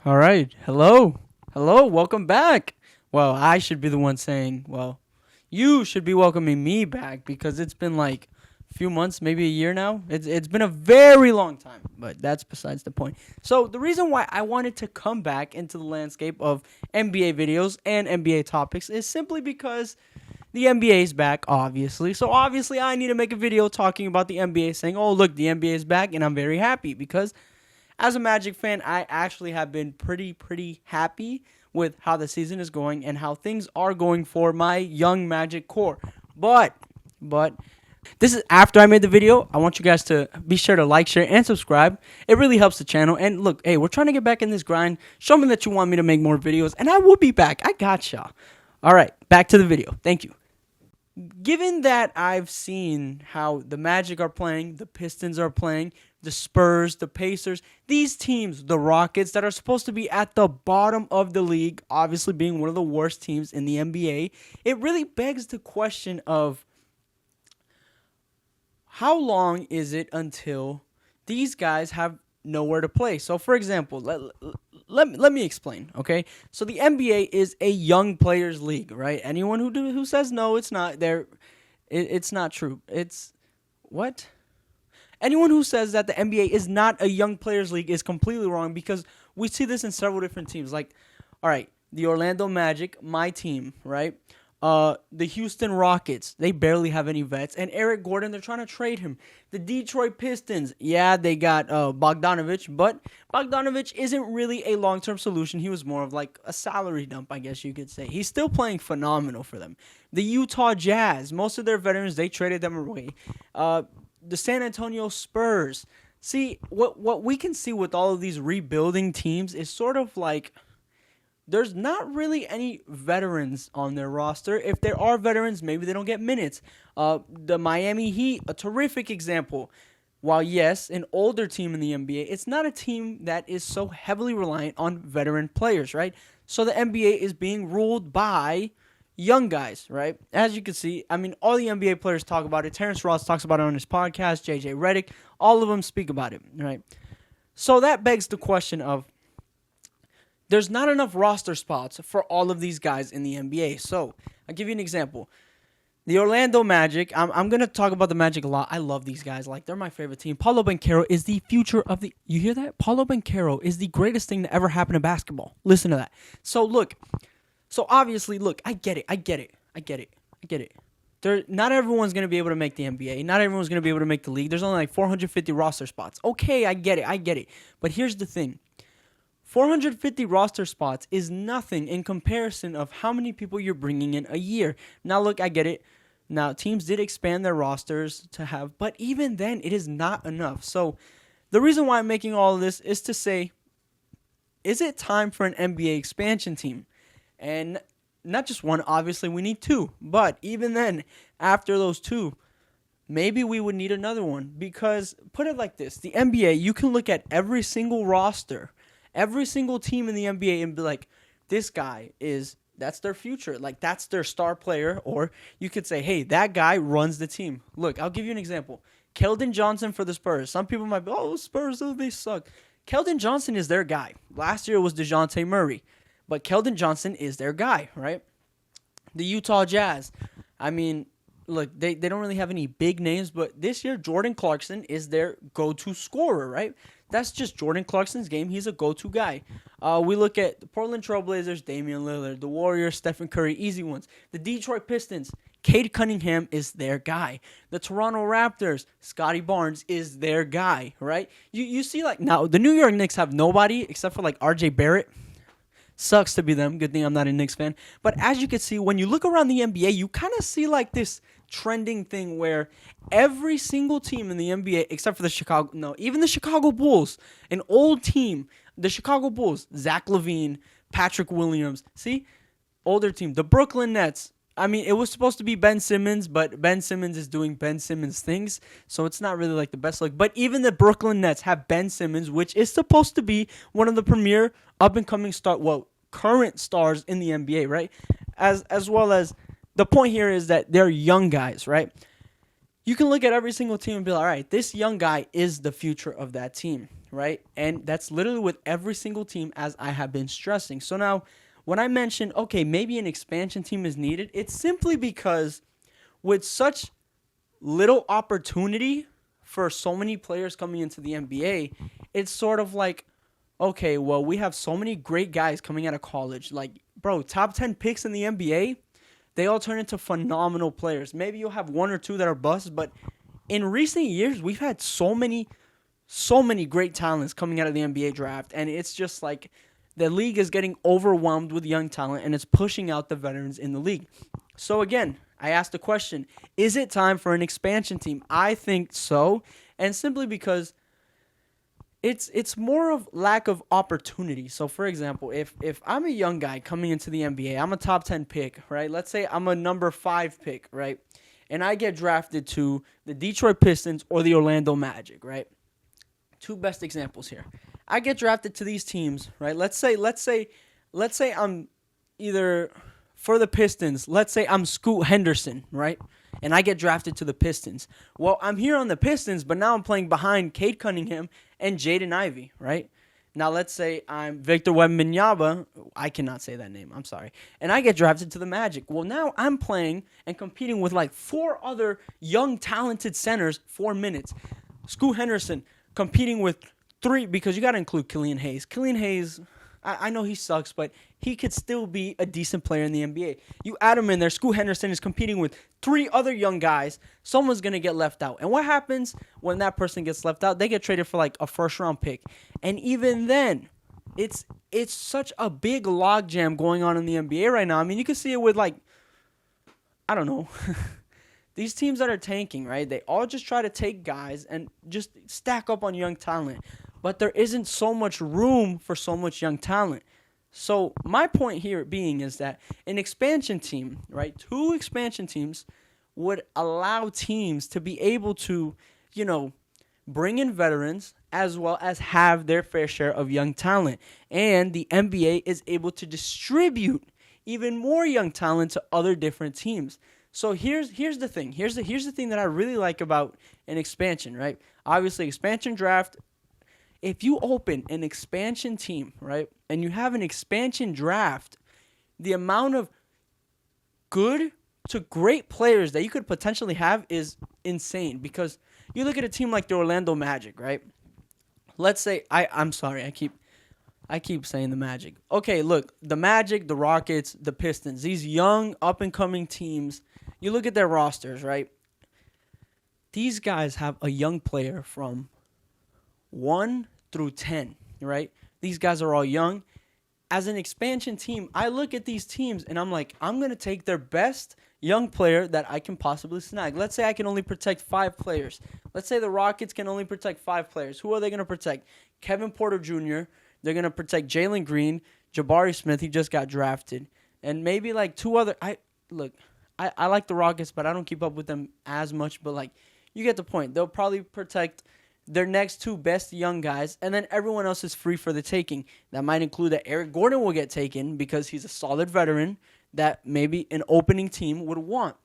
All right. Hello. Hello. Welcome back. Well, I should be the one saying, you should be welcoming me back because it's been like a few months, maybe a year now. It's been a very long time, but that's besides the point. So the reason why I wanted to come back into the landscape of NBA videos and NBA topics is simply because the NBA is back, obviously. So obviously I need to make a video talking about the NBA, saying, oh, look, the NBA is back, and I'm very happy because as a Magic fan, I actually have been pretty happy with how the season is going and how things are going for my young Magic core. But this is after I made the video. I want you guys to be sure to like, share, and subscribe. It really helps the channel. And look, hey, we're trying to get back in this grind. Show me that you want me to make more videos, and I will be back. I gotcha. All right, back to the video. Thank you. Given that I've seen how the Magic are playing, the Pistons are playing, the Spurs, the Pacers, these teams, the Rockets that are supposed to be at the bottom of the league, obviously being one of the worst teams in the NBA, it really begs the question of how long is it until these guys have nowhere to play? So, for example, let me explain, okay? So the NBA is a young players league, right? Anyone who says no, it's not, it's not true. It's what? Anyone who says that the NBA is not a young players league is completely wrong because we see this in several different teams. Like, all right, the Orlando Magic, my team, right? The Houston Rockets, they barely have any vets. And Eric Gordon, they're trying to trade him. The Detroit Pistons, yeah, they got Bogdanovich, but Bogdanovich isn't really a long-term solution. He was more of like a salary dump, I guess you could say. He's still playing phenomenal for them. The Utah Jazz, most of their veterans, they traded them away. The San Antonio Spurs. See, what we can see with all of these rebuilding teams is sort of like there's not really any veterans on their roster. If there are veterans, maybe they don't get minutes. The Miami Heat, a terrific example. While, yes, an older team in the NBA, it's not a team that is so heavily reliant on veteran players, right? So the NBA is being ruled by young guys, right? As you can see, I mean, all the NBA players talk about it. Terrence Ross talks about it on his podcast. JJ Redick, all of them speak about it, right? So that begs the question of there's not enough roster spots for all of these guys in the NBA. So I'll give you an example. The Orlando Magic, I'm going to talk about the Magic a lot. I love these guys. Like, they're my favorite team. Paulo Banchero is the future of the... You hear that? Paulo Banchero is the greatest thing to ever happen in basketball. Listen to that. So, look. So, obviously, look, I get it. Not everyone's going to be able to make the NBA. Not everyone's going to be able to make the league. There's only like 450 roster spots. Okay, I get it. But here's the thing. 450 roster spots is nothing in comparison of how many people you're bringing in a year. Now, look, I get it. Now, teams did expand their rosters to have, but even then, it is not enough. So, the reason why I'm making all of this is to say, is it time for an NBA expansion team? And not just one, obviously we need two. But even then, after those two, maybe we would need another one. Because, put it like this, the NBA, you can look at every single roster, every single team in the NBA and be like, this guy that's their future. Like, that's their star player. Or you could say, hey, that guy runs the team. Look, I'll give you an example. Keldon Johnson for the Spurs. Some people might be, oh, Spurs, they suck. Keldon Johnson is their guy. Last year it was DeJounte Murray. But Keldon Johnson is their guy, right? The Utah Jazz. I mean, look, they don't really have any big names, but this year Jordan Clarkson is their go-to scorer, right? That's just Jordan Clarkson's game. He's a go-to guy. We look at the Portland Trailblazers, Damian Lillard. The Warriors, Stephen Curry, easy ones. The Detroit Pistons, Cade Cunningham is their guy. The Toronto Raptors, Scotty Barnes is their guy, right? You see, like, now the New York Knicks have nobody except for, like, RJ Barrett. Sucks to be them. Good thing I'm not a Knicks fan. But as you can see, when you look around the NBA, you kind of see like this trending thing where every single team in the NBA, except for even the Chicago Bulls, an old team, the Chicago Bulls, Zach LaVine, Patrick Williams, see? Older team. The Brooklyn Nets. I mean, it was supposed to be Ben Simmons, but Ben Simmons is doing Ben Simmons things, so it's not really like the best look. But even the Brooklyn Nets have Ben Simmons, which is supposed to be one of the premier up-and-coming current stars in the NBA, right? As well as the point here is that they're young guys, right? You can look at every single team and be like, all right, this young guy is the future of that team. right? And that's literally with every single team, as I have been stressing. So now, when I mentioned, okay, maybe an expansion team is needed, it's simply because with such little opportunity for so many players coming into the NBA, it's sort of like, okay, well, we have so many great guys coming out of college. Like, bro, top 10 picks in the NBA, they all turn into phenomenal players. Maybe you'll have one or two that are busts, but in recent years, we've had so many great talents coming out of the NBA draft, and it's just like the league is getting overwhelmed with young talent, and it's pushing out the veterans in the league. So again, I asked the question, is it time for an expansion team? I think so, and simply because it's more of lack of opportunity. So for example, if I'm a young guy coming into the NBA, I'm a top 10 pick, right? Let's say I'm a number 5 pick, right? And I get drafted to the Detroit Pistons or the Orlando Magic, right? Two best examples here. I get drafted to these teams, right? Let's say I'm either for the Pistons. Let's say I'm Scoot Henderson, right? And I get drafted to the Pistons. Well, I'm here on the Pistons, but now I'm playing behind Cade Cunningham and Jaden Ivey, right? Now let's say I'm Victor Wembanyama. I cannot say that name. I'm sorry. And I get drafted to the Magic. Well, now I'm playing and competing with like 4 other young, talented centers 4 minutes. Scoot Henderson competing with 3, because you got to include Killian Hayes. Killian Hayes, I know he sucks, but he could still be a decent player in the NBA. You add him in there, Scoot Henderson is competing with 3 other young guys. Someone's going to get left out. And what happens when that person gets left out? They get traded for like a first-round pick. And even then, it's such a big logjam going on in the NBA right now. I mean, you can see it with like, I don't know, these teams that are tanking, right? They all just try to take guys and just stack up on young talent. But there isn't so much room for so much young talent. So my point here being is that an expansion team, right, 2 expansion teams would allow teams to be able to, bring in veterans as well as have their fair share of young talent. And the NBA is able to distribute even more young talent to other different teams. So here's the thing. Here's the thing that I really like about an expansion, right? Obviously, expansion draft. If you open an expansion team, right, and you have an expansion draft, the amount of good to great players that you could potentially have is insane. Because you look at a team like the Orlando Magic, right? Let's say I'm sorry, I keep saying the Magic. Okay, look, the Magic, the Rockets, the Pistons, these young up-and-coming teams, you look at their rosters, right? These guys have a young player from 1 through 10, right? These guys are all young. As an expansion team, I look at these teams and I'm like, I'm going to take their best young player that I can possibly snag. Let's say I can only protect 5 players. Let's say the Rockets can only protect 5 players. Who are they going to protect? Kevin Porter Jr. They're going to protect Jalen Green, Jabari Smith, he just got drafted, and maybe like 2 other. I like the Rockets, but I don't keep up with them as much. But like, you get the point. They'll probably protect their next 2 best young guys, and then everyone else is free for the taking. That might include that Eric Gordon will get taken because he's a solid veteran that maybe an opening team would want.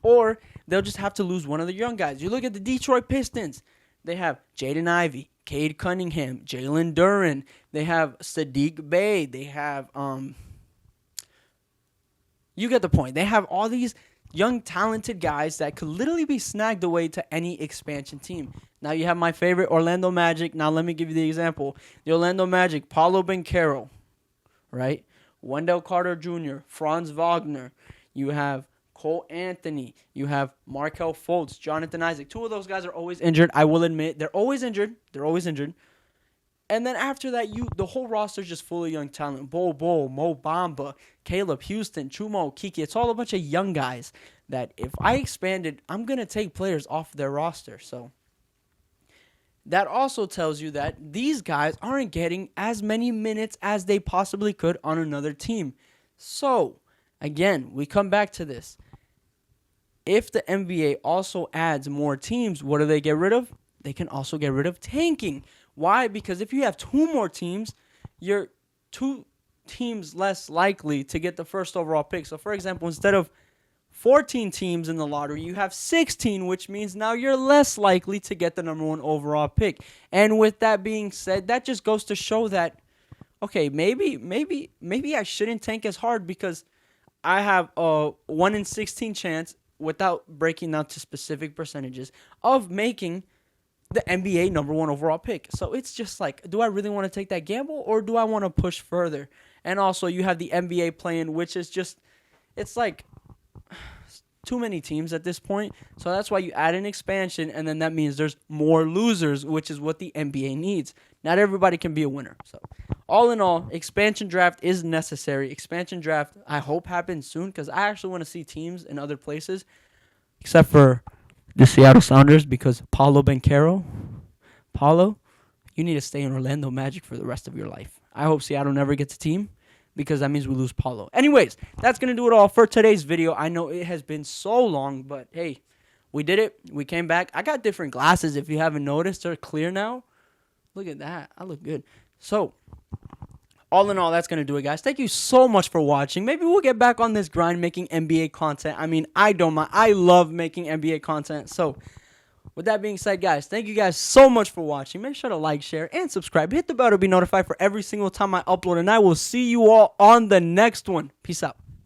Or they'll just have to lose one of the young guys. You look at the Detroit Pistons. They have Jaden Ivey, Cade Cunningham, Jalen Duren. They have Sadiq Bey. They have, you get the point. They have all these young, talented guys that could literally be snagged away to any expansion team. Now you have my favorite Orlando Magic. Now let me give you the example. The Orlando Magic, Paulo Banchero, right? Wendell Carter Jr., Franz Wagner. You have Cole Anthony. You have Markelle Fultz, Jonathan Isaac. 2 of those guys are always injured. I will admit, they're always injured. And then after that, the whole roster is just full of young talent. Mo Bamba, Caleb Houston, Chumo, Kiki. It's all a bunch of young guys that if I expanded, I'm going to take players off their roster. So that also tells you that these guys aren't getting as many minutes as they possibly could on another team. So, again, we come back to this. If the NBA also adds more teams, what do they get rid of? They can also get rid of tanking. Why? Because if you have 2 more teams, you're 2 teams less likely to get the first overall pick. So, for example, instead of 14 teams in the lottery, you have 16, which means now you're less likely to get the number 1 overall pick. And with that being said, that just goes to show that, okay, maybe I shouldn't tank as hard, because I have a 1 in 16 chance, without breaking down to specific percentages, of making the NBA number 1 overall pick. So it's just like, do I really want to take that gamble, or do I want to push further? And also, you have the NBA play-in, which is just, it's like too many teams at this point. So that's why you add an expansion, and then that means there's more losers, which is what the NBA needs. Not everybody can be a winner. So all in all, expansion draft is necessary. Expansion draft, I hope, happens soon, because I actually want to see teams in other places, except for the Seattle Sounders, because Paulo, you need to stay in Orlando Magic for the rest of your life. I hope Seattle never gets a team, because that means we lose Paulo. Anyways, that's going to do it all for today's video. I know it has been so long, but hey, we did it. We came back. I got different glasses, if you haven't noticed. They're clear now. Look at that. I look good. So, all in all, that's going to do it, guys. Thank you so much for watching. Maybe we'll get back on this grind making NBA content. I mean, I don't mind. I love making NBA content. So, with that being said, guys, thank you guys so much for watching. Make sure to like, share, and subscribe. Hit the bell to be notified for every single time I upload. And I will see you all on the next one. Peace out.